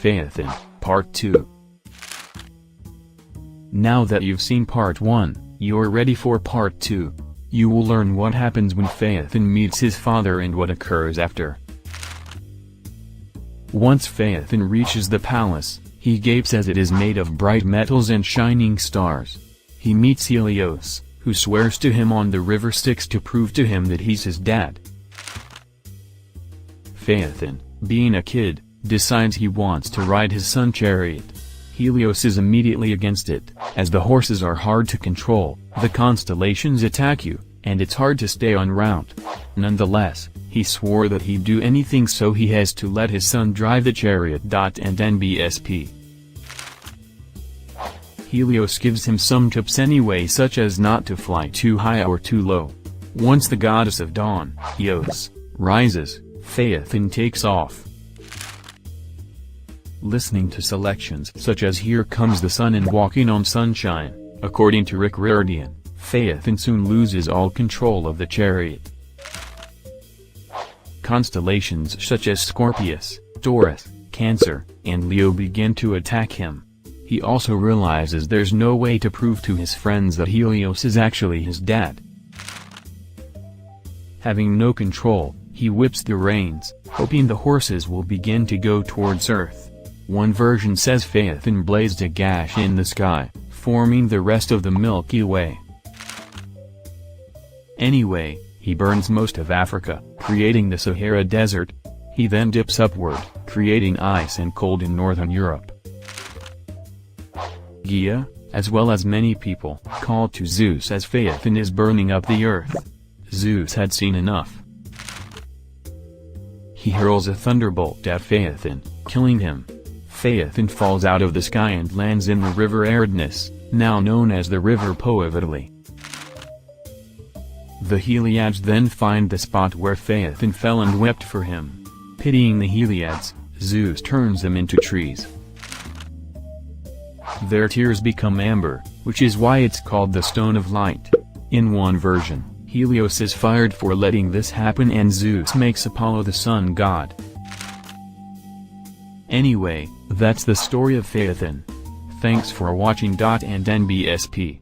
Phaethon, Part 2. Now that you've seen Part 1, you're ready for Part 2. You will learn what happens when Phaethon meets his father and what occurs after. Once Phaethon reaches the palace, he gapes as it is made of bright metals and shining stars. He meets Helios, who swears to him on the river Styx to prove to him that he's his dad. Phaethon, being a kid, decides he wants to ride his son's chariot. Helios is immediately against it, as the horses are hard to control, the constellations attack you, and it's hard to stay on route. Nonetheless, he swore that he'd do anything, so he has to let his son drive the chariot. And NBSP. Helios gives him some tips anyway, such as not to fly too high or too low. Once the goddess of dawn, Eos, rises, Phaethon takes off. Listening to selections such as Here Comes the Sun and Walking on Sunshine, according to Rick Riordan, Phaethon soon loses all control of the chariot. Constellations such as Scorpius, Taurus, Cancer, and Leo begin to attack him. He also realizes there's no way to prove to his friends that Helios is actually his dad. Having no control, he whips the reins, hoping the horses will begin to go towards Earth. One version says Phaethon blazed a gash in the sky, forming the rest of the Milky Way. Anyway, he burns most of Africa, creating the Sahara Desert. He then dips upward, creating ice and cold in northern Europe. Gaia, as well as many people, call to Zeus as Phaethon is burning up the earth. Zeus had seen enough. He hurls a thunderbolt at Phaethon, killing him. Phaethon falls out of the sky and lands in the river Eridanus, now known as the River Po of Italy. The Heliads then find the spot where Phaethon fell and wept for him. Pitying the Heliads, Zeus turns them into trees. Their tears become amber, which is why it's called the Stone of Light. In one version, Helios is fired for letting this happen and Zeus makes Apollo the sun god. Anyway, that's the story of Phaethon. Thanks for watching. And NBSP.